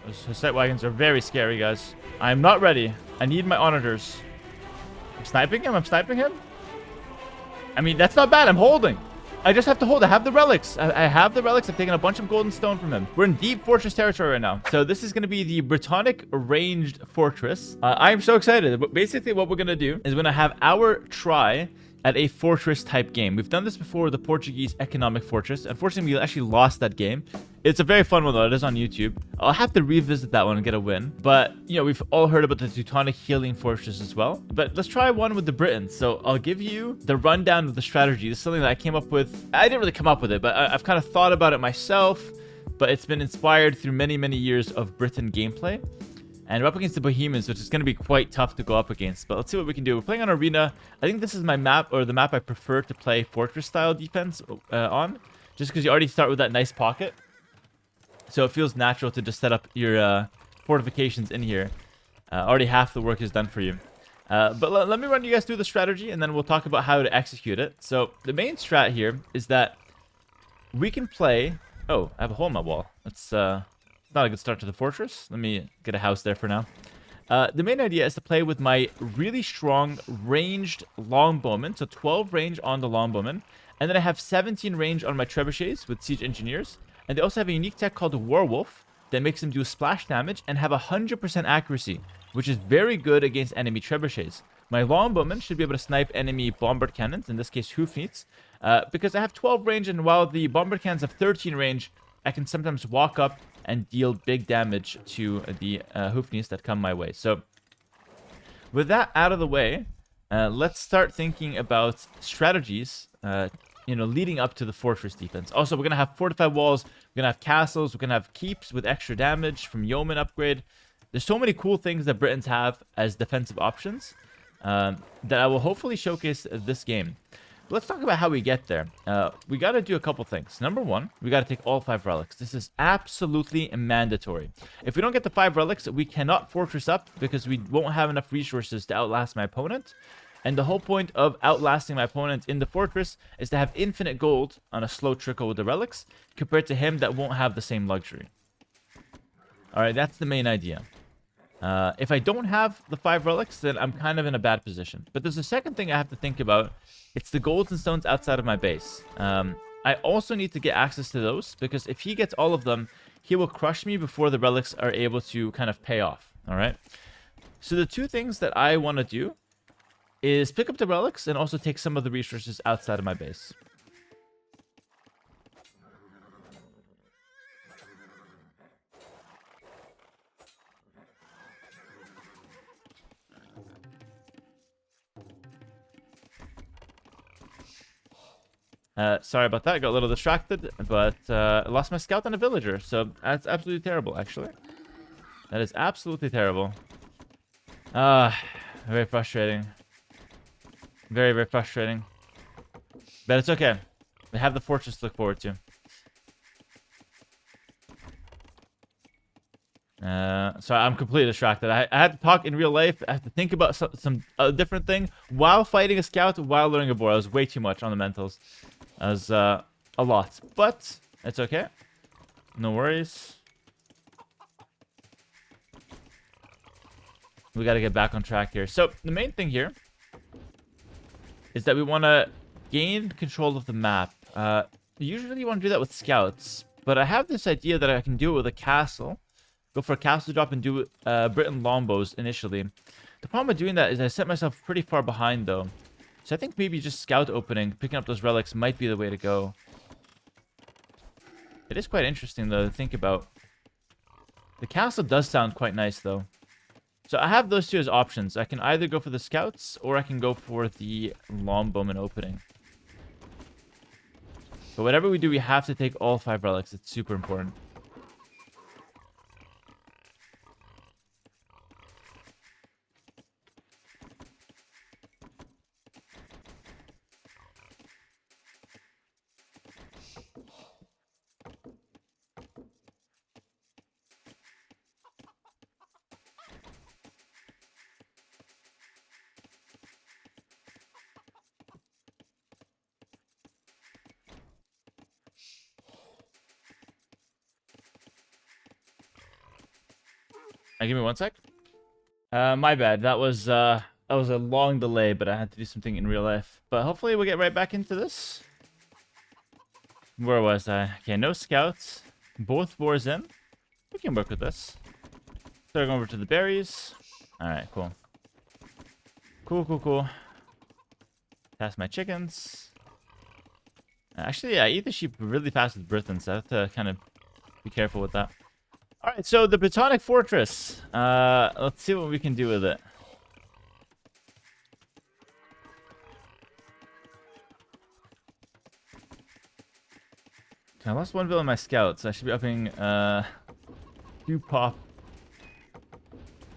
Those set wagons are very scary, guys. I'm not ready. I need my auditors. I'm sniping him. I'm sniping him. I mean, that's not bad. I'm holding. I just have to hold. I have the relics. I have the relics. I've taken a bunch of golden stone from him. We're in deep fortress territory right now. So this is going to be the BRITONNIC ranged fortress. I am so excited. But basically what we're going to do is we're going to have our try at a fortress type game. We've done this before with the Portuguese economic fortress. Unfortunately, we actually lost that game. It's a very fun one though. It is on YouTube. I'll have to revisit that one and get a win. But, you know, we've all heard about the Teutonic healing fortress as well. But let's try one with the Britons. So I'll give you the rundown of the strategy. This is something that I came up with. I didn't really come up with it, but I've kind of thought about it myself. But it's been inspired through many, many years of Britain gameplay. And we're up against the Bohemians, which is going to be quite tough to go up against. But let's see what we can do. We're playing on Arena. I think this is my map, or the map I prefer to play fortress-style defense on. Just because you already start with that nice pocket. So it feels natural to just set up your fortifications in here. Already half the work is done for you. But let me run you guys through the strategy, and then we'll talk about how to execute it. So the main strat here is that we can play... Oh, I have a hole in my wall. That's... not a good start to the fortress. Let me get a house there for now. The main idea is to play with my really strong ranged longbowmen. So 12 range on the longbowmen. And then I have 17 range on my trebuchets with siege engineers. And they also have a unique tech called the Werewolf that makes them do splash damage and have 100% accuracy, which is very good against enemy trebuchets. My longbowmen should be able to snipe enemy bombard cannons, in this case hoofneats, because I have 12 range, and while the bombard cannons have 13 range, I can sometimes walk up and deal big damage to the hoofneats that come my way. So with that out of the way, let's start thinking about strategies, leading up to the fortress defense. Also, we're going to have fortified walls, we're going to have castles, we're going to have keeps with extra damage from yeoman upgrade. There's so many cool things that Britons have as defensive options that I will hopefully showcase this game. Let's talk about how we get there. We got to do a couple things. Number one, we got to take all 5 relics. This is absolutely mandatory. If we don't get the 5 relics, we cannot fortress up because we won't have enough resources to outlast my opponent. And the whole point of outlasting my opponent in the fortress is to have infinite gold on a slow trickle with the relics compared to him that won't have the same luxury. Alright, that's the main idea. If I don't have the 5 relics, then I'm kind of in a bad position. But there's a second thing I have to think about. It's the golds and stones outside of my base. I also need to get access to those, because if he gets all of them, he will crush me before the relics are able to kind of pay off. Alright? So the two things that I want to do is pick up the relics and also take some of the resources outside of my base. Sorry about that. I got a little distracted, but I lost my scout and a villager. So that's absolutely terrible, actually. That is absolutely terrible. Very frustrating. Very, very frustrating. But it's okay. We have the fortress to look forward to. Sorry, I'm completely distracted. I had to talk in real life. I have to think about some different thing while fighting a scout, while learning a boar. It was way too much on the mentals. That was a lot. But it's okay. No worries. We got to get back on track here. So the main thing here is that we want to gain control of the map. Usually you want to do that with scouts, but I have this idea that I can do it with a castle. Go for a castle drop and do Britain longbows initially. The problem with doing that is I set myself pretty far behind though. So I think maybe just scout opening, picking up those relics might be the way to go. It is quite interesting though to think about. The castle does sound quite nice though. So I have those two as options. I can either go for the scouts or I can go for the longbowman opening. But whatever we do, we have to take all 5 relics. It's super important. Give me 1 sec. My bad. That was a long delay, but I had to do something in real life. But hopefully we'll get right back into this. Where was I? Okay, no scouts. Both boars in. We can work with this. Start going over to the berries. Alright, cool. Cool. Pass my chickens. Actually, I eat the sheep really fast with Britons, so I have to kind of be careful with that. Alright, so the BRITONNIC fortress. Let's see what we can do with it. I lost 1 bill in my scouts. I should be upping 2 pop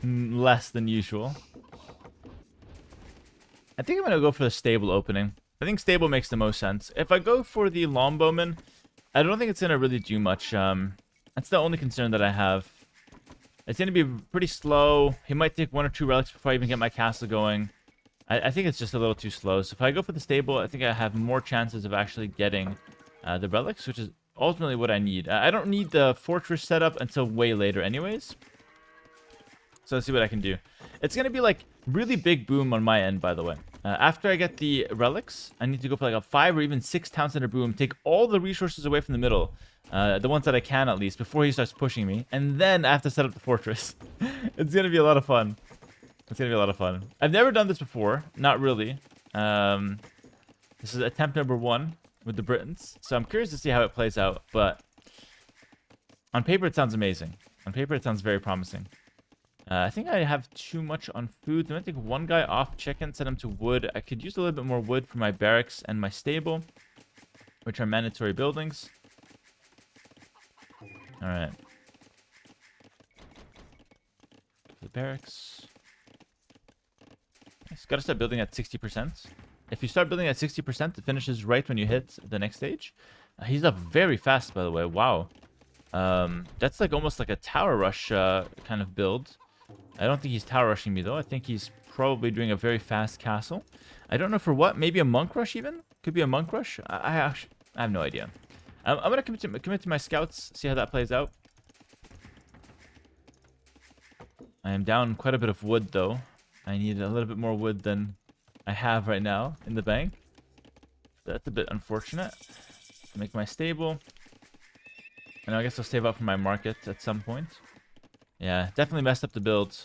less than usual. I think I'm going to go for the stable opening. I think stable makes the most sense. If I go for the longbowman, I don't think it's going to really do much. That's the only concern that I have. It's going to be pretty slow. He might take 1 or 2 relics before I even get my castle going. I think it's just a little too slow. So if I go for the stable, I think I have more chances of actually getting the relics, which is ultimately what I need. I don't need the fortress setup until way later anyways. So let's see what I can do. It's going to be like really big boom on my end, by the way. After I get the relics, I need to go for like a 5 or even 6 town center boom, take all the resources away from the middle, the ones that I can at least, before he starts pushing me, and then I have to set up the fortress. It's going to be a lot of fun. It's going to be a lot of fun. I've never done this before. Not really. This is attempt number 1 with the Britons. So I'm curious to see how it plays out. But on paper, it sounds amazing. On paper, it sounds very promising. I think I have too much on food. I'm going to take 1 guy off chicken, send him to wood. I could use a little bit more wood for my barracks and my stable, which are mandatory buildings. All right. The barracks. Just got to start building at 60%. If you start building at 60%, it finishes right when you hit the next stage. He's up very fast, by the way. Wow. That's like almost like a tower rush kind of build. I don't think he's tower rushing me, though. I think he's probably doing a very fast castle. I don't know for what. Maybe a monk rush, even? Could be a monk rush. I have no idea. I'm going to commit to my scouts, see how that plays out. I am down quite a bit of wood, though. I need a little bit more wood than I have right now in the bank. That's a bit unfortunate. Make my stable. And I guess I'll save up for my market at some point. Yeah, definitely messed up the build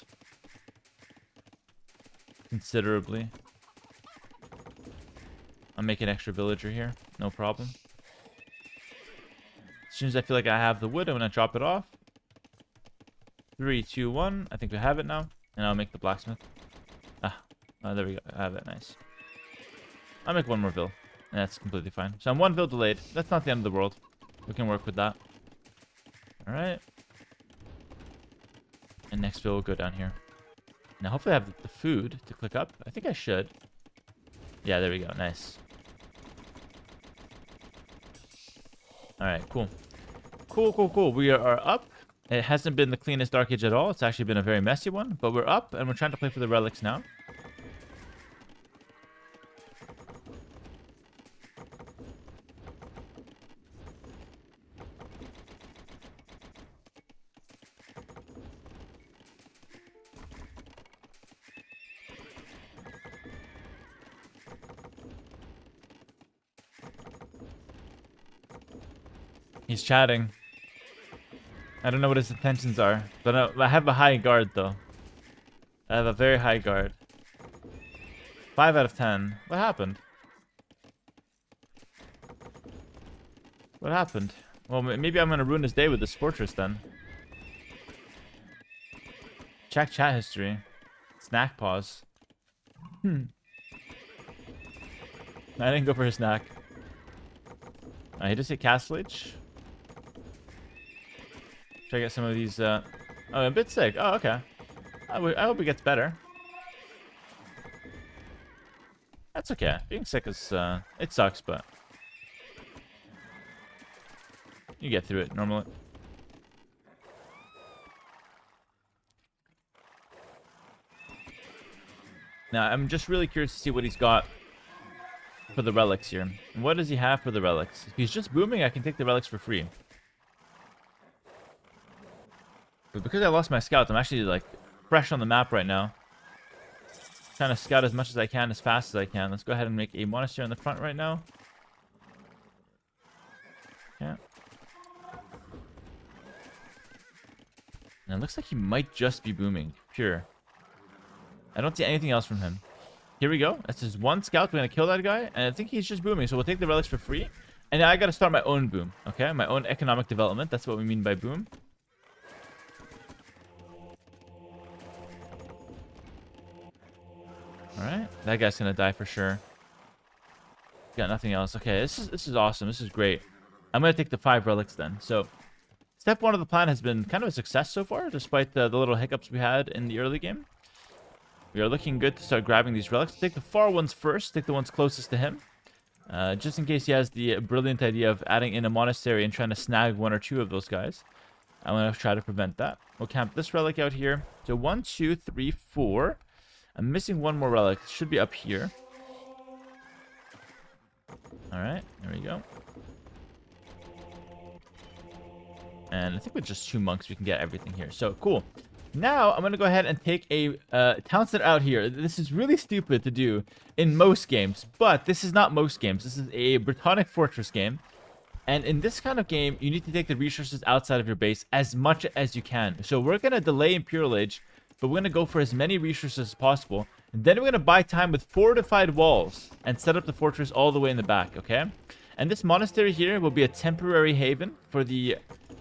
considerably. I'll make an extra villager here. No problem. As soon as I feel like I have the wood, I'm going to drop it off. 3, 2, 1. I think we have it now. And I'll make the blacksmith. Oh, there we go. I have it. Nice. I'll make 1 more vill. And that's completely fine. So I'm 1 vill delayed. That's not the end of the world. We can work with that. Alright. And next vill will go down here. Now hopefully I have the food to click up. I think I should. Yeah, there we go. Nice. Alright, cool. Cool. We are up. It hasn't been the cleanest Dark Age at all. It's actually been a very messy one. But we're up, and we're trying to play for the relics now. He's chatting. I don't know what his intentions are, but I have a high guard, though. I have a very high guard. 5 out of 10. What happened? What happened? Well, maybe I'm going to ruin his day with this fortress, then. Check chat history. Snack pause. I didn't go for his snack. He just hit Castle Age. Try to get some of these, oh, a bit sick. Oh, okay. I hope it gets better. That's okay. Being sick is, it sucks, but you get through it normally. Now, I'm just really curious to see what he's got for the relics here. And what does he have for the relics? If he's just booming, I can take the relics for free. But because I lost my scouts, I'm actually like fresh on the map right now. Trying to scout as much as I can, as fast as I can. Let's go ahead and make a monastery on the front right now. Yeah. And it looks like he might just be booming. Pure. I don't see anything else from him. Here we go. That's his one scout. We're going to kill that guy. And I think he's just booming. So we'll take the relics for free. And now I got to start my own boom. Okay? My own economic development. That's what we mean by boom. Alright. That guy's going to die for sure. Got nothing else. Okay. This is awesome. This is great. I'm going to take the 5 relics then. So step 1 of the plan has been kind of a success so far, despite the little hiccups we had in the early game. We are looking good to start grabbing these relics. Take the far ones first. Take the ones closest to him. Just in case he has the brilliant idea of adding in a monastery and trying to snag 1 or 2 of those guys. I'm going to try to prevent that. We'll camp this relic out here. So 1, 2, 3, 4. I'm missing 1 more relic. It should be up here. Alright, there we go. And I think with just 2 monks, we can get everything here. So, cool. Now, I'm going to go ahead and take a town center out here. This is really stupid to do in most games, but this is not most games. This is a BRITONNIC fortress game. And in this kind of game, you need to take the resources outside of your base as much as you can. So we're going to delay Imperial Age, but we're going to go for as many resources as possible. And then we're going to buy time with fortified walls and set up the fortress all the way in the back, okay? And this monastery here will be a temporary haven for the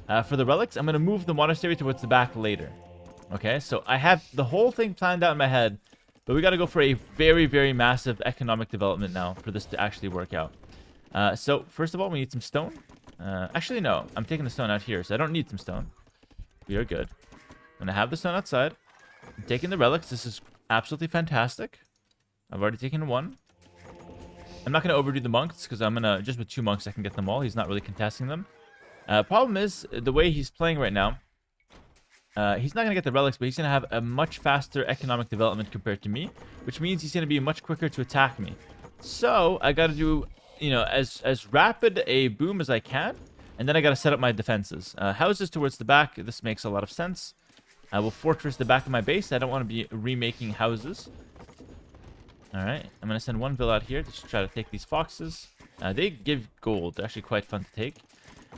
relics. I'm going to move the monastery towards the back later. Okay, so I have the whole thing planned out in my head, but we got to go for a very, very massive economic development now for this to actually work out. So, first of all, we need some stone. Actually, no, I'm taking the stone out here, so I don't need some stone. We are good. I'm going to have the stone outside. I'm taking the relics. This is absolutely fantastic. I've already taken 1. I'm not going to overdo the monks, because I'm going to, just with 2 monks, I can get them all. He's not really contesting them. Problem is, the way he's playing right now, he's not going to get the relics, but he's going to have a much faster economic development compared to me, which means he's going to be much quicker to attack me. So, I got to do, you know, as rapid a boom as I can, and then I got to set up my defenses. Houses towards the back, this makes a lot of sense. I will fortress the back of my base. I don't want to be remaking houses. Alright, I'm going to send 1 villa out here to just try to take these foxes. They give gold. They're actually quite fun to take.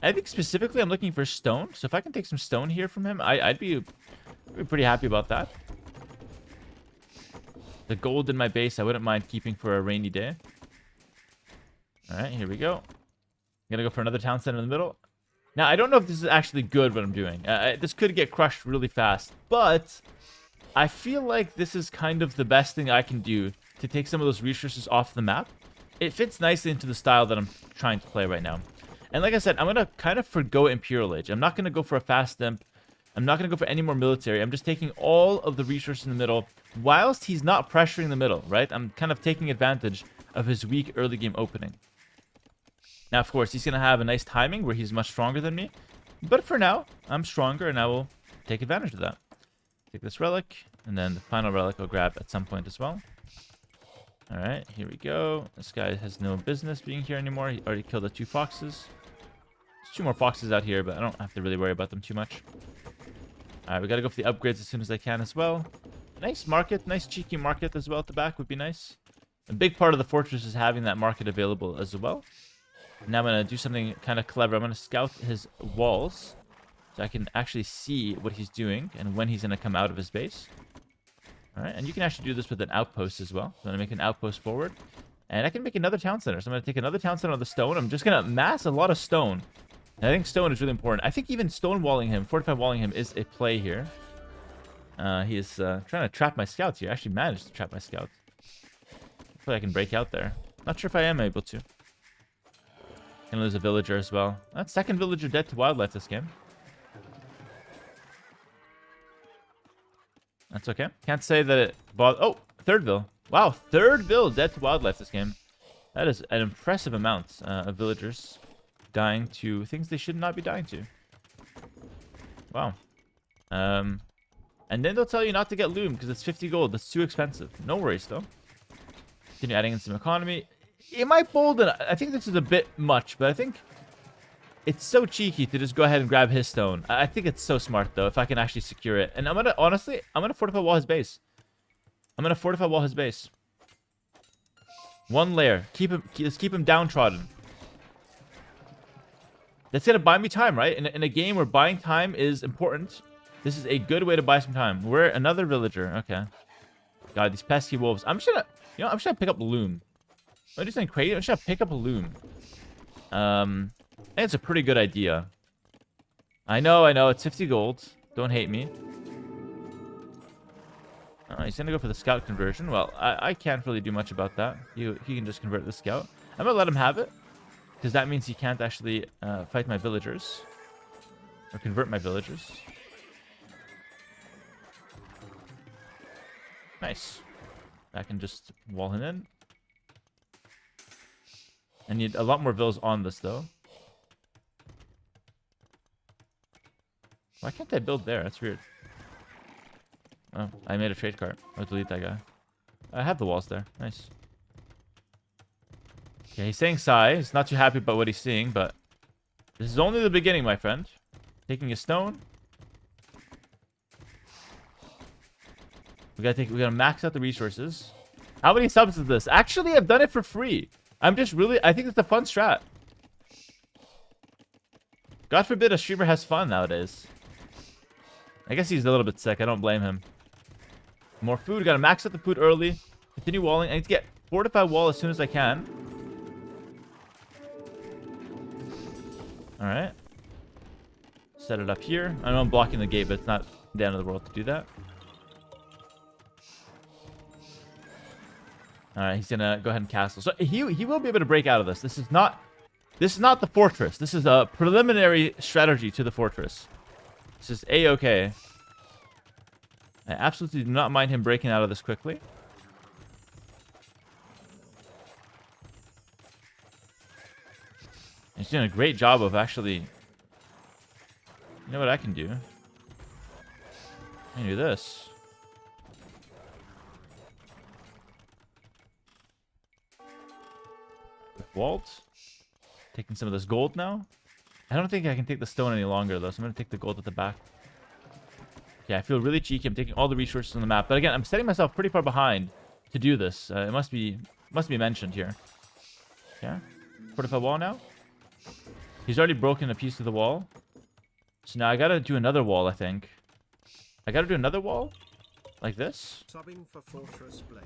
I think specifically I'm looking for stone. So if I can take some stone here from him, I'd be pretty happy about that. The gold in my base, I wouldn't mind keeping for a rainy day. Alright, here we go. I'm going to go for another town center in the middle. Now, I don't know if this is actually good what I'm doing. This could get crushed really fast. But I feel like this is kind of the best thing I can do to take some of those resources off the map. It fits nicely into the style that I'm trying to play right now. And like I said, I'm going to kind of forgo Imperial Age. I'm not going to go for a fast imp. I'm not going to go for any more military. I'm just taking all of the resources in the middle whilst he's not pressuring the middle, right? I'm kind of taking advantage of his weak early game opening. Now, of course, he's going to have a nice timing where he's much stronger than me. But for now, I'm stronger and I will take advantage of that. Take this relic, and then the final relic I'll grab at some point as well. Alright, here we go. This guy has no business being here anymore. He already killed the 2 foxes. There's 2 more foxes out here, but I don't have to really worry about them too much. Alright, we gotta go for the upgrades as soon as I can as well. Nice market, nice cheeky market as well at the back would be nice. A big part of the fortress is having that market available as well. Now I'm going to do something kind of clever. I'm going to scout his walls so I can actually see what he's doing and when he's going to come out of his base. Alright, and you can actually do this with an outpost as well. So I'm going to make an outpost forward. And I can make another town center. So I'm going to take another town center on the stone. I'm just going to mass a lot of stone. And I think stone is really important. I think even stone walling him, fortified walling him is a play here. He is trying to trap my scouts here. I actually managed to trap my scouts. Hopefully I can break out there. Not sure if I am able to. Gonna lose a villager as well. That's second villager dead to wildlife this game. That's okay. Can't say that it bothered. Oh, third vill. Wow, third vill dead to wildlife this game. That is an impressive amount of villagers dying to things they should not be dying to. Wow. And then they'll tell you not to get loom because it's 50 gold. That's too expensive. No worries though. Continue adding in some economy. It might bolden. I think this is a bit much, but I think It's so cheeky to just go ahead and grab his stone. I think it's so smart, though, if I can actually secure it. And I'm going to, honestly, I'm going to fortify wall his base. I'm going to fortify wall his base. One layer. Just keep him downtrodden. That's going to buy me time, right? In a game where buying time is important, this is a good way to buy some time. We're another villager. Okay. God, these pesky wolves. I'm just going to, you know, I'm just going to pick up a loom. I'm just going to crazy. I'm just going to pick up a loom. I think it's a pretty good idea. I know. It's 50 gold. Don't hate me. He's going to go for the scout conversion. Well, I can't really do much about that. He can just convert the scout. I'm going to let him have it. Because that means he can't actually fight my villagers. Or convert my villagers. Nice. I can just wall him in. I need a lot more villas on this, though. Why can't I build there? That's weird. Oh, I made a trade cart. I'll delete that guy. I have the walls there. Nice. Okay, he's saying sigh. He's not too happy about what he's seeing, but this is only the beginning, my friend. Taking a stone. We gotta max out the resources. How many subs is this? Actually, I've done it for free. I think it's a fun strat. God forbid a streamer has fun nowadays. I guess he's a little bit sick. I don't blame him. More food. Gotta max out the food early. Continue walling. I need to get fortified wall as soon as I can. Alright. Set it up here. I know I'm blocking the gate, but it's not the end of the world to do that. Alright, he's gonna go ahead and castle. So he will be able to break out of this. This is not the fortress. This is a preliminary strategy to the fortress. This is A-okay. I absolutely do not mind him breaking out of this quickly. He's doing a great job of actually... You know what I can do? I can do this. Walt. Taking some of this gold now. I don't think I can take the stone any longer, though, so I'm going to take the gold at the back. Okay, I feel really cheeky. I'm taking all the resources on the map. But again, I'm setting myself pretty far behind to do this. It must be mentioned here. Yeah. Fortify wall now. He's already broken a piece of the wall. So now I got to do another wall, I think. I got to do another wall? Like this? Subbing for Fortress Blade.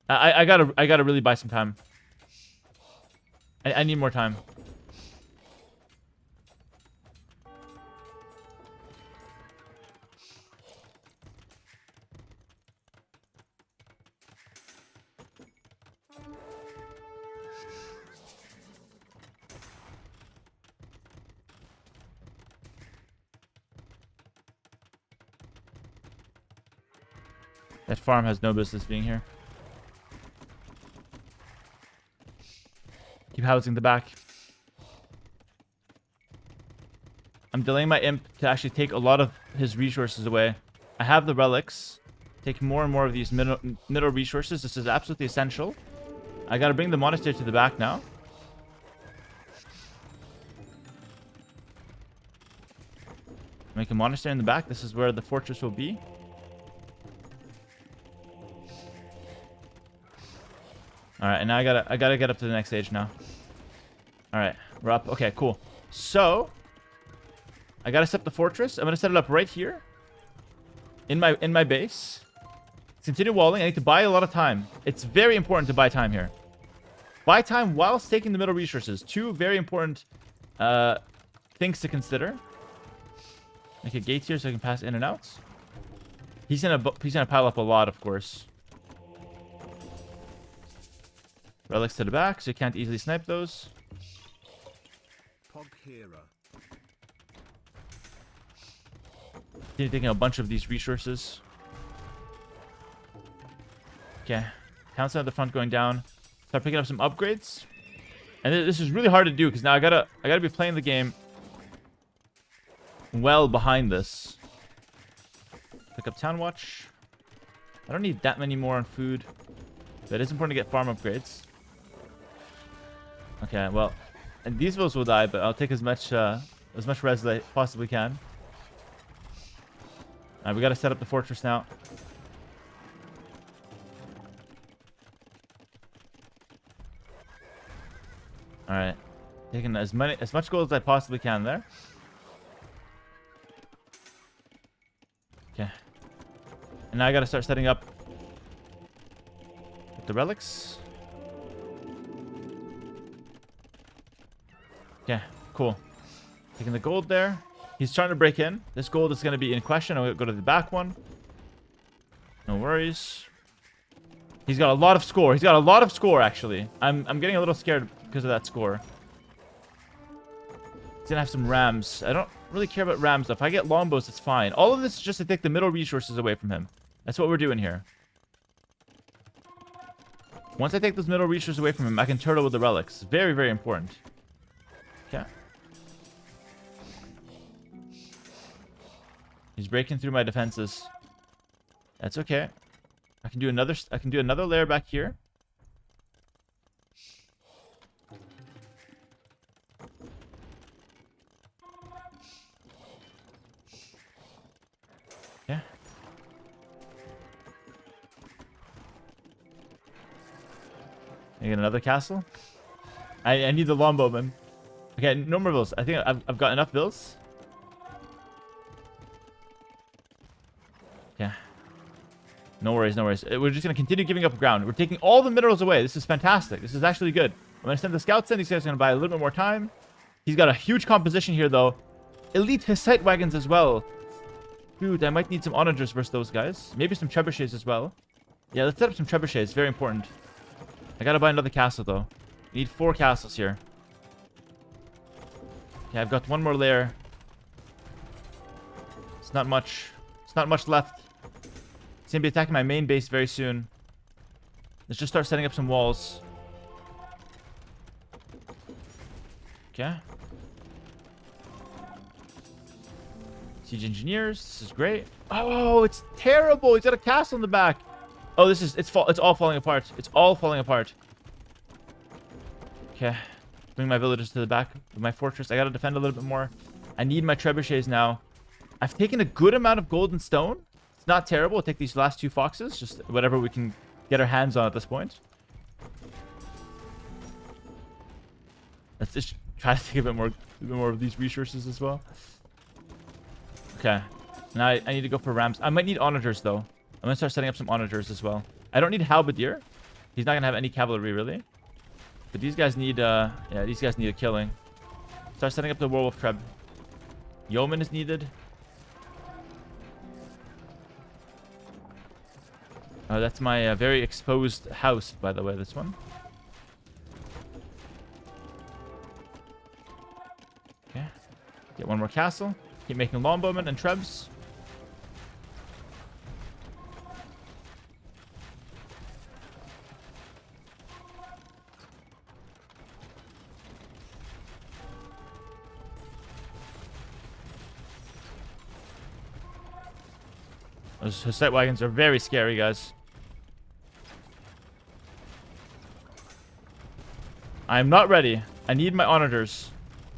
I gotta really buy some time. I need more time. That farm has no business being here. Keep housing the back. I'm delaying my imp to actually take a lot of his resources away. I have the relics. Take more and more of these middle resources. This is absolutely essential. I gotta bring the monastery to the back now. Make a monastery in the back. This is where the fortress will be. Alright, and now I gotta get up to the next stage now. Alright, we're up. Okay, cool. So, I gotta set up the fortress. I'm gonna set it up right here. In my base. Continue walling. I need to buy a lot of time. It's very important to buy time here. Buy time whilst taking the middle resources. Two very important things to consider. Make a gate here so I can pass in and out. He's gonna pile up a lot, of course. Relics to the back, so you can't easily snipe those. Hera. Taking a bunch of these resources. Okay. Town center at the front going down. Start picking up some upgrades. And this is really hard to do because now I gotta be playing the game well behind this. Pick up town watch. I don't need that many more on food. But it is important to get farm upgrades. Okay, well, And these vills will die, but I'll take as much res as I possibly can. Alright, we gotta set up the fortress now. Alright. Taking as much gold as I possibly can there. Okay. And now I gotta start setting up the relics. Okay, cool. Taking the gold there. He's trying to break in. This gold is going to be in question. I'll go to the back one. No worries. He's got a lot of score. He's got a lot of score, actually. I'm getting a little scared because of that score. He's going to have some rams. I don't really care about rams, though. If I get longbows, it's fine. All of this is just to take the middle resources away from him. That's what we're doing here. Once I take those middle resources away from him, I can turtle with the relics. Very, very important. Okay. He's breaking through my defenses. That's okay. I can do another layer back here. Yeah. I get another castle. I need the longbowman. Okay, no more bills. I think I've got enough bills. Yeah. No worries, no worries. We're just going to continue giving up ground. We're taking all the minerals away. This is fantastic. This is actually good. I'm going to send the scouts in. These guys are going to buy a little bit more time. He's got a huge composition here, though. Elite Hussite wagons as well. Dude, I might need some onagers versus those guys. Maybe some trebuchets as well. Yeah, let's set up some trebuchets. Very important. I got to buy another castle, though. We need 4 castles here. Okay, I've got one more layer. It's not much. It's not much left. It's going to be attacking my main base very soon. Let's just start setting up some walls. Okay. Siege engineers. This is great. Oh, it's terrible. He's got a castle in the back. Oh, it's all falling apart. It's all falling apart. Okay. Bring my villagers to the back of my fortress. I got to defend a little bit more. I need my trebuchets now. I've taken a good amount of gold and stone. It's not terrible. We'll take these last 2 foxes. Just whatever we can get our hands on at this point. Let's just try to take a bit more of these resources as well. Okay. Now I need to go for rams. I might need onagers, though. I'm going to start setting up some onagers as well. I don't need halberdier. He's not going to have any cavalry, really. But these guys need, yeah, these guys need a killing. Start setting up the werewolf treb. Yeoman is needed. Oh, that's my very exposed house, by the way, this one. Okay. Get one more castle. Keep making longbowmen and trebs. Those Hussite wagons are very scary, guys. I'm not ready. I need my onagers.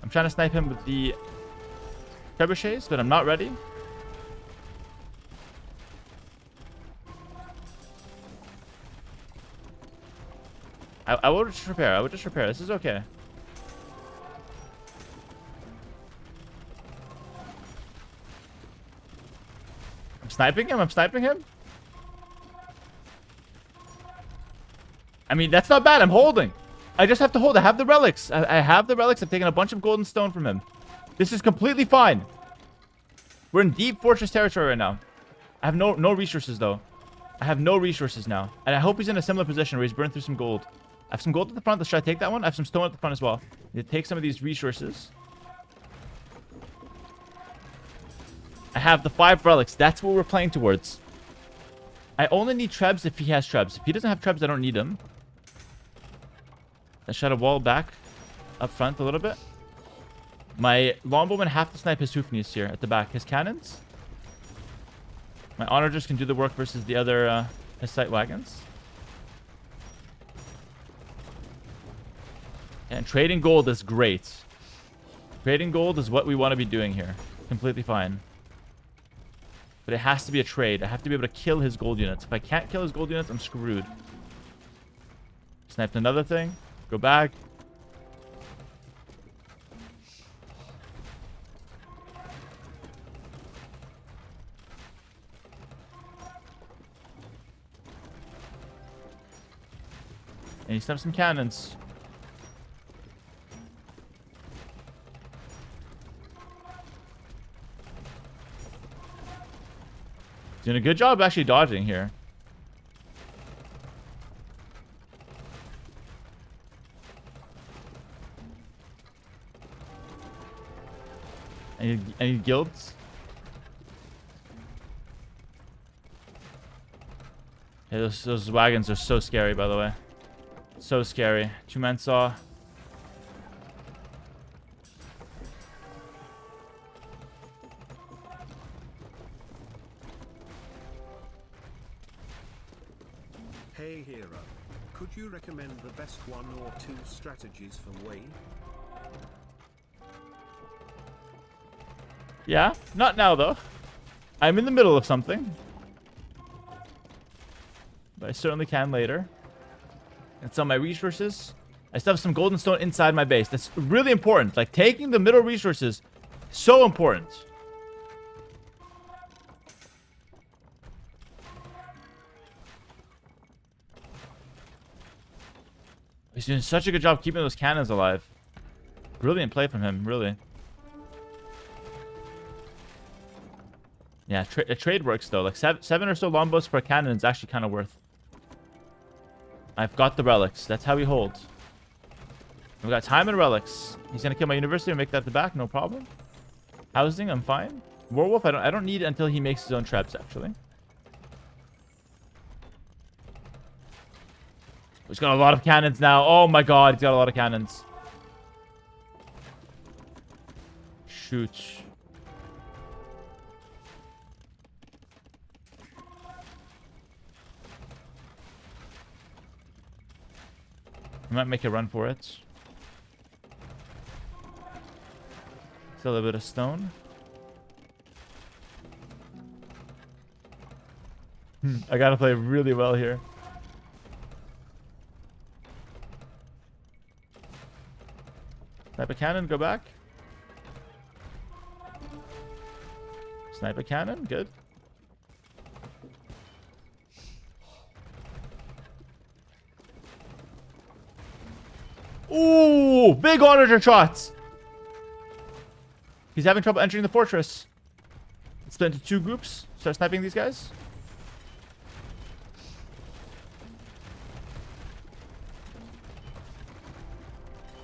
I'm trying to snipe him with the trebuchets, but I'm not ready. I will just repair. I will just repair. This is okay. I'm sniping him. I'm sniping him. I mean, that's not bad. I'm holding. I just have to hold. I have the relics. I have the relics. I've taken a bunch of golden stone from him. This is completely fine. We're in deep fortress territory right now. I have no resources, though. I have no resources now. And I hope he's in a similar position where he's burned through some gold. I have some gold at the front. Let's try to take that one. I have some stone at the front as well. Need to take some of these resources. I have the 5 relics. That's what we're playing towards. I only need trebs if he has trebs. If he doesn't have trebs, I don't need him. Let's try to wall back up front a little bit. My longbowmen have to snipe his hoofneys here at the back. His cannons. My onagers can do the work versus the other Hussite wagons. And And trading gold is great. Trading gold is what we want to be doing here. Completely fine. But it has to be a trade. I have to be able to kill his gold units. If I can't kill his gold units, I'm screwed. Sniped another thing. Go back. And he snapped some cannons. Doing a good job actually dodging here. Any guilds? Yeah, those wagons are so scary, by the way. So scary. Two-man saw. Hey Hera, could you recommend the best 1 or 2 strategies for Wayne? Yeah, not now though. I'm in the middle of something. But I certainly can later. And some of my resources. I still have some golden stone inside my base. That's really important. Like taking the middle resources, so important. He's doing such a good job keeping those cannons alive. Brilliant play from him, really. Yeah, a trade works though. Like seven or so longbows per cannon is actually kind of worth. I've got the relics. That's how we hold. We've got time and relics. He's gonna kill my university and make that the back, no problem. Housing, I'm fine. Werewolf, I don't need it until he makes his own traps, actually. He's got a lot of cannons now. Oh my god, he's got a lot of cannons. Shoot. I might make a run for it. Still a little bit of stone. I gotta play really well here. Sniper cannon, go back. Sniper cannon, good. Ooh, big onager shots. He's having trouble entering the fortress. Let's split into 2 groups. Start sniping these guys.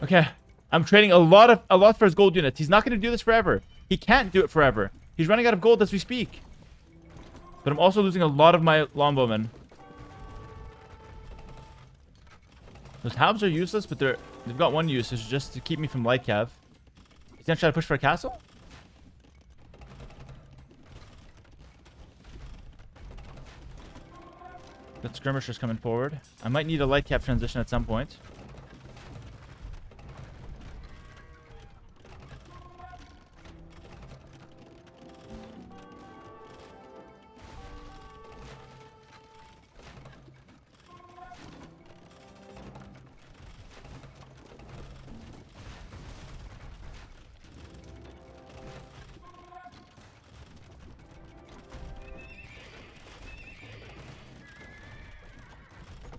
Okay. I'm trading a lot for his gold units. He's not going to do this forever. He can't do it forever. He's running out of gold as we speak. But I'm also losing a lot of my longbowmen. Those halves are useless, but they've got one use. It's just to keep me from light cav. He's going to try to push for a castle? That skirmisher's coming forward. I might need a light cav transition at some point.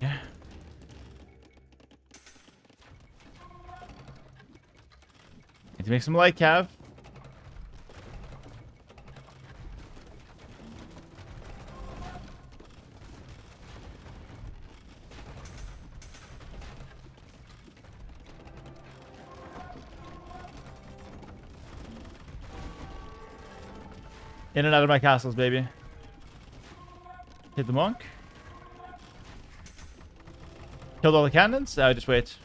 Yeah. Need to make some light cav. In and out of my castles, baby. Hit the monk. Killed all the cannons? Just wait.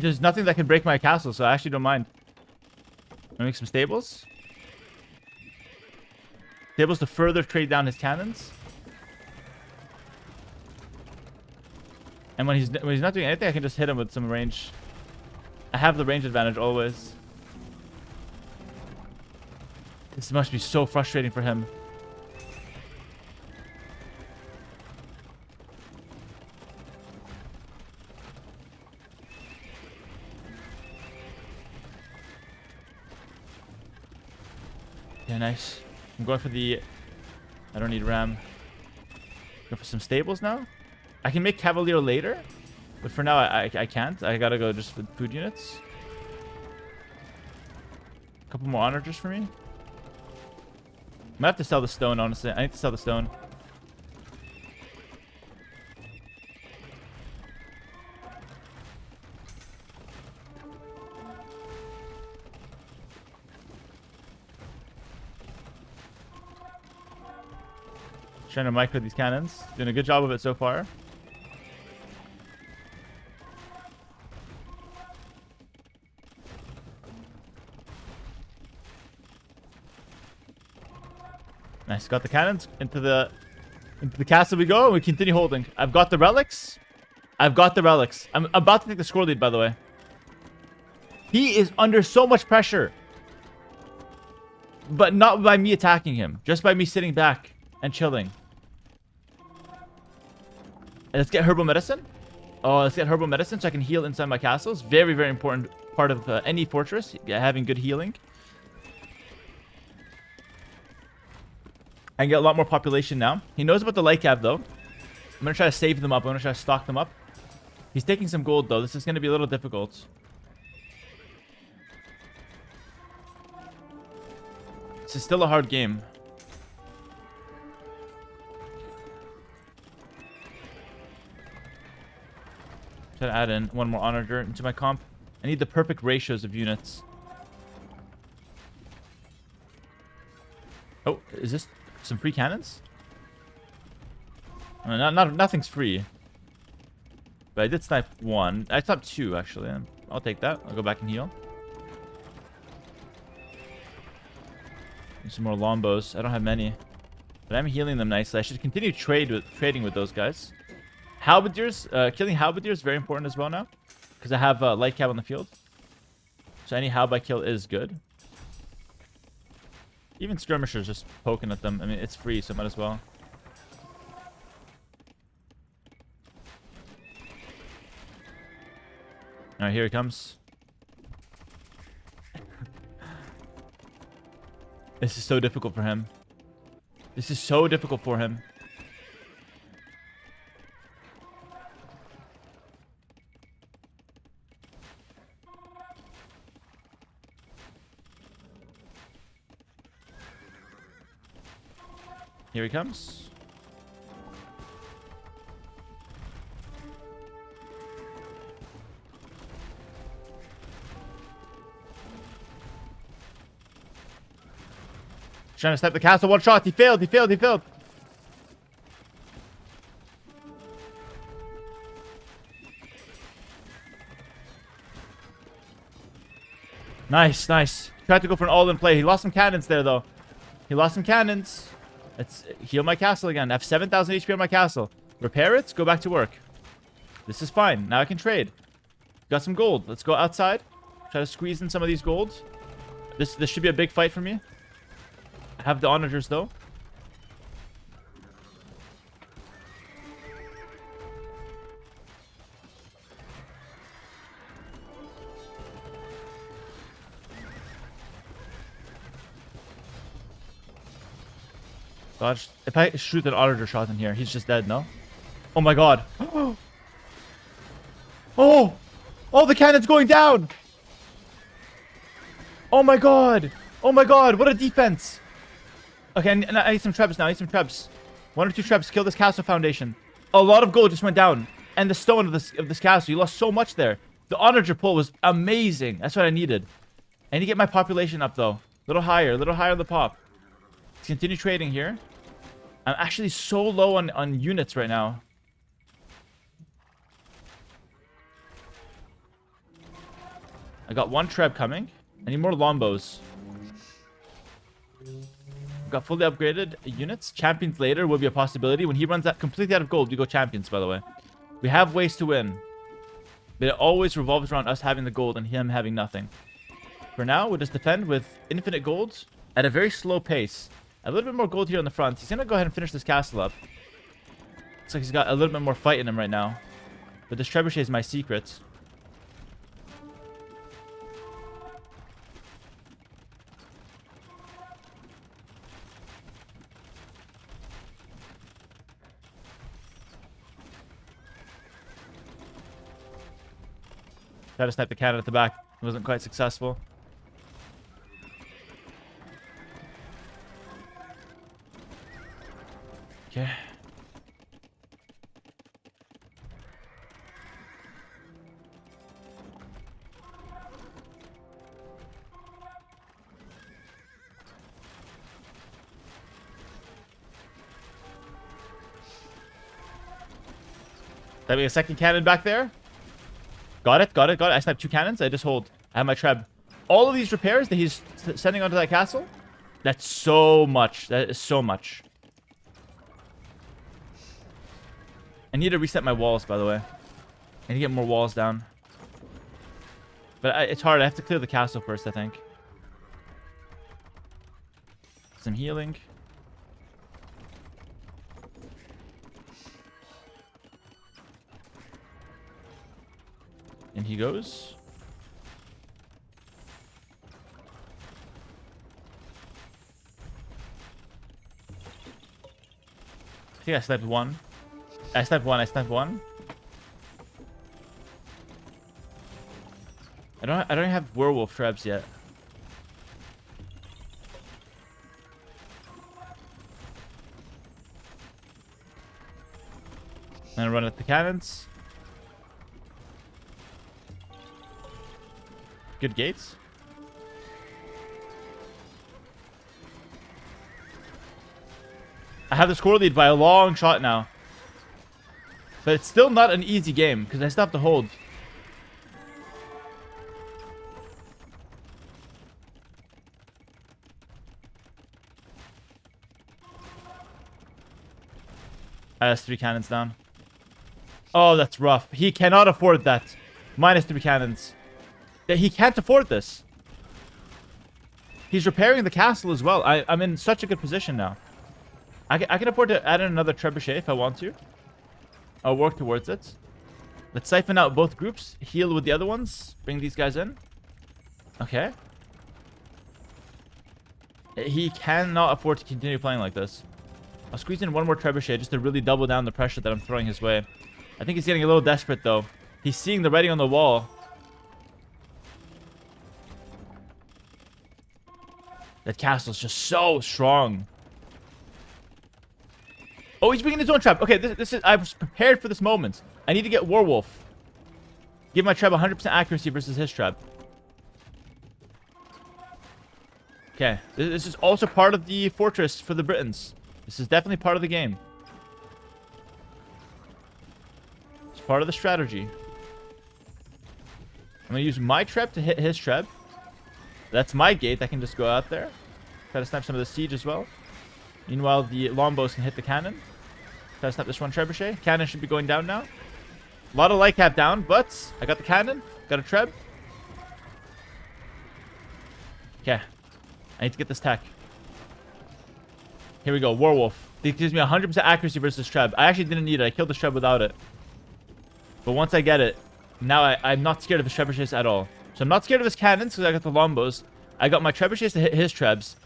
There's nothing that can break my castle, so I actually don't mind. I'll make some stables. Stables to further trade down his cannons. And when he's not doing anything, I can just hit him with some range. I have the range advantage always. This must be so frustrating for him. Yeah, nice. I'm going for the... I don't need ram. Go for some stables now. I can make Cavalier later, but for now I can't. I gotta go just for food units. A couple more honor just for me. I might have to sell the stone, honestly. I need to sell the stone. Trying to micro these cannons. Doing a good job of it so far. Nice, got the cannons into the castle we go, and we continue holding. I've got the relics. I'm about to take the score lead, by the way. He is under so much pressure, but not by me attacking him, just by me sitting back and chilling. And let's get herbal medicine. Oh, let's get herbal medicine so I can heal inside my castles. Very, very important part of any fortress, having good healing. I can get a lot more population now. He knows about the light cab, though. I'm going to try to save them up. I'm going to try to stock them up. He's taking some gold, though. This is going to be a little difficult. This is still a hard game. Try to add in one more honor into my comp. I need the perfect ratios of units. Oh, is this some free cannons? Nothing's free. But I did snipe one. I sniped two, actually. I'll take that. I'll go back and heal. Need some more lombos. I don't have many, but I'm healing them nicely. I should continue trading with those guys. Halberdiers, killing halberdiers is very important as well now, because I have light cab on the field. So any halb I kill is good. Even skirmishers, just poking at them. I mean, it's free, so might as well. Alright, here he comes. This is so difficult for him. This is so difficult for him. Here he comes. Trying to snipe the castle. One shot. He failed. Nice. Tried to go for an all-in play. He lost some cannons there, though. Let's heal my castle again. I have 7,000 HP on my castle. Repair it. Go back to work. This is fine. Now I can trade. Got some gold. Let's go outside. Try to squeeze in some of these golds. This should be a big fight for me. I have the onagers, though. Dodge. If I shoot an onager shot in here, he's just dead, no? Oh my god. Oh! Oh, the cannon's going down! Oh my god! Oh my god, what a defense! Okay, I need some trebs now. One or two trebs. Kill this castle foundation. A lot of gold just went down. And the stone of this castle. You lost so much there. The onager pull was amazing. That's what I needed. I need to get my population up, though. A little higher on the pop. Let's continue trading here. I'm actually so low on units right now. I got one Treb coming. I need more Lombos. Got fully upgraded units. Champions later will be a possibility. When he runs out completely out of gold, we go champions, by the way. We have ways to win. But it always revolves around us having the gold and him having nothing. For now, we'll just defend with infinite gold at a very slow pace. A little bit more gold here on the front. He's going to go ahead and finish this castle up. Looks like he's got a little bit more fight in him right now. But this trebuchet is my secret. Tried to snipe the cannon at the back. It wasn't quite successful. Okay. Having a second cannon back there. Got it, got it, got it. I sniped 2 cannons. I just hold. I have my Treb. All of these repairs that he's sending onto that castle. That's so much. That is so much. I need to reset my walls, by the way. I need to get more walls down. But it's hard. I have to clear the castle first, I think. Some healing. And he goes. I think I sniped one. I sniped one. I sniped one. I don't have werewolf trebs yet. And I run at the cannons. Good gates. I have the score lead by a long shot now. But it's still not an easy game because I still have to hold. I have 3 cannons down. Oh, that's rough. He cannot afford that. Minus 3 cannons. He can't afford this. He's repairing the castle as well. I'm in such a good position now. I can afford to add in another trebuchet if I want to. I'll work towards it. Let's siphon out both groups. Heal with the other ones. Bring these guys in. Okay. He cannot afford to continue playing like this. I'll squeeze in one more trebuchet just to really double down the pressure that I'm throwing his way. I think he's getting a little desperate though. He's seeing the writing on the wall. That castle's just so strong. Oh, he's bringing his own trap. Okay, this is... I was prepared for this moment. I need to get werewolf. Give my trap 100% accuracy versus his trap. Okay, this is also part of the fortress for the Britons. This is definitely part of the game. It's part of the strategy. I'm going to use my trap to hit his trap. That's my gate. I can just go out there. Try to snap some of the siege as well. Meanwhile, the longbows can hit the cannon. Try to snap this one trebuchet. Cannon should be going down now. A lot of light cap down, but I got the cannon. Got a treb. Okay. I need to get this tech. Here we go. Werewolf. It gives me 100% accuracy versus treb. I actually didn't need it. I killed the treb without it. But once I get it, now I'm not scared of his trebuchets at all. So I'm not scared of his cannons because I got the longbows. I got my trebuchets to hit his trebs.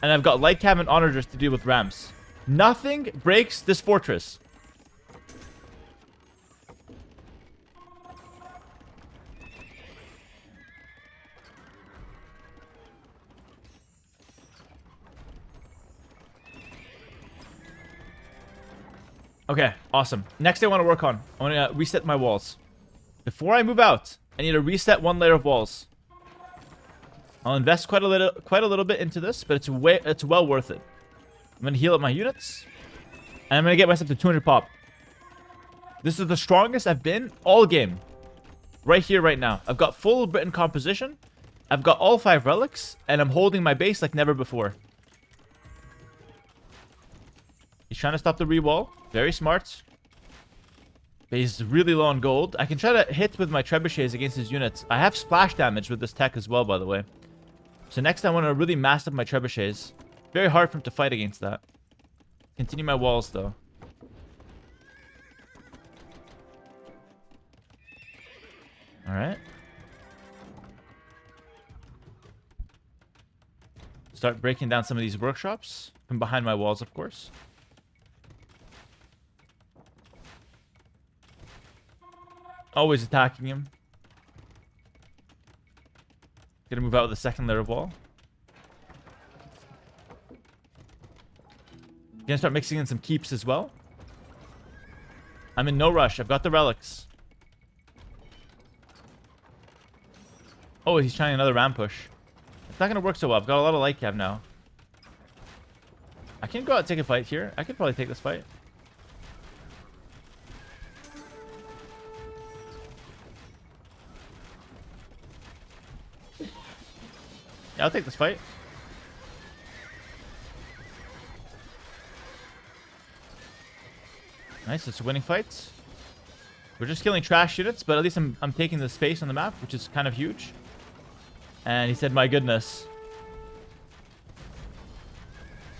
And I've got light cab and onagers to deal with ramps. Nothing breaks this fortress. Okay, awesome. Next thing I want to work on. I want to reset my walls. Before I move out, I need to reset one layer of walls. I'll invest quite a little bit into this, but it's well worth it. I'm gonna heal up my units, and I'm gonna get myself to 200 pop. This is the strongest I've been all game. right here, right now. I've got full Britain composition. I've got all 5 relics, and I'm holding my base like never before. He's trying to stop the re-wall. Very smart. But he's really low on gold. I can try to hit with my trebuchets against his units. I have splash damage with this tech as well, by the way. So next I want to really mass up my trebuchets. Very hard for him to fight against that. Continue my walls, though. Alright. Start breaking down some of these workshops. From behind my walls, of course. Always attacking him. Gonna move out with the second layer of wall. Gonna start mixing in some keeps as well. I'm in no rush. I've got the relics. Oh, he's trying another ram push. It's not gonna work so well. I've got a lot of light cav now. I can go out and take a fight here. I could probably take this fight. Yeah, I'll take this fight. Nice, it's winning fights. We're just killing trash units, but at least I'm taking the space on the map, which is kind of huge. And he said, my goodness.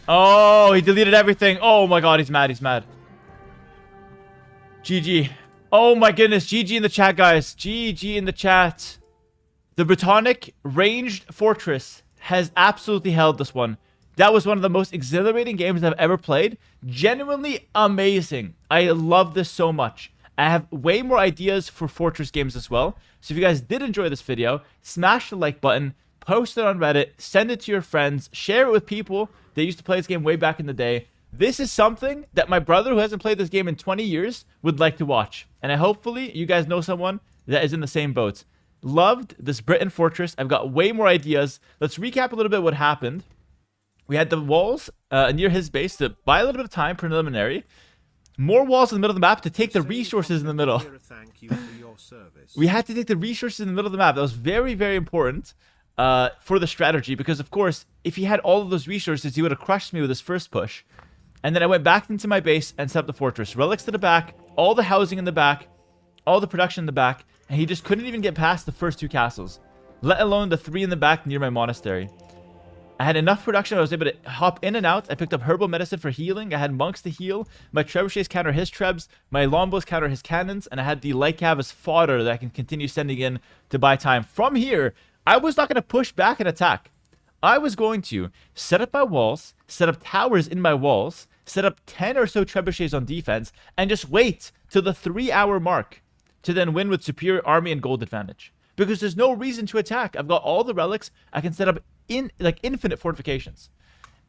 Oh, he deleted everything. Oh my god, he's mad, he's mad. GG. Oh my goodness, GG in the chat, guys. GG in the chat. The BRITONNIC ranged fortress has absolutely held this one. That was one of the most exhilarating games I've ever played. Genuinely amazing. I love this so much. I have way more ideas for fortress games as well. So if you guys did enjoy this video, smash the like button, post it on Reddit, send it to your friends, share it with people that used to play this game way back in the day. This is something that my brother, who hasn't played this game in 20 years, would like to watch. And hopefully you guys know someone that is in the same boat. Loved this Britain fortress. I've got way more ideas. Let's recap a little bit what happened. We had the walls near his base to buy a little bit of time preliminary. More walls in the middle of the map to take the resources in the middle. We had to take the resources in the middle of the map. That was very, very important for the strategy. Because, of course, if he had all of those resources, he would have crushed me with his first push. And then I went back into my base and set up the fortress. Relics to the back, all the housing in the back, all the production in the back. And he just couldn't even get past the first 2 castles, let alone the 3 in the back near my monastery. I had enough production. I was able to hop in and out. I picked up herbal medicine for healing. I had monks to heal. My trebuchets counter his trebs. My longbows counter his cannons. And I had the light cav as fodder that I can continue sending in to buy time. From here, I was not going to push back and attack. I was going to set up my walls, set up towers in my walls, set up 10 or so trebuchets on defense, and just wait till the 3-hour mark to then win with superior army and gold advantage. Because there's no reason to attack. I've got all the relics. I can set up infinite fortifications.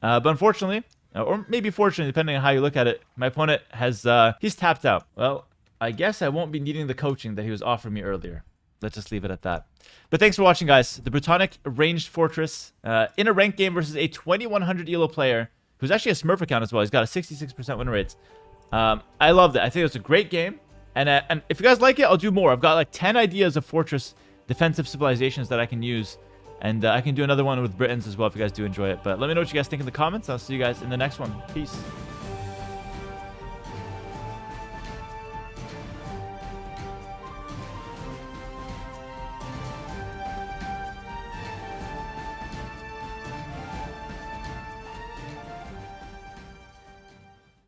But unfortunately, or maybe fortunately, depending on how you look at it, my opponent has, he's tapped out. Well, I guess I won't be needing the coaching that he was offering me earlier. Let's just leave it at that. But thanks for watching, guys. The BRITONNIC ranged fortress in a ranked game versus a 2100 elo player who's actually a Smurf account as well. He's got a 66% win rate. I loved it. I think it was a great game. And if you guys like it, I'll do more. I've got like 10 ideas of fortress defensive civilizations that I can use. And I can do another one with Britons as well if you guys do enjoy it. But let me know what you guys think in the comments. I'll see you guys in the next one. Peace.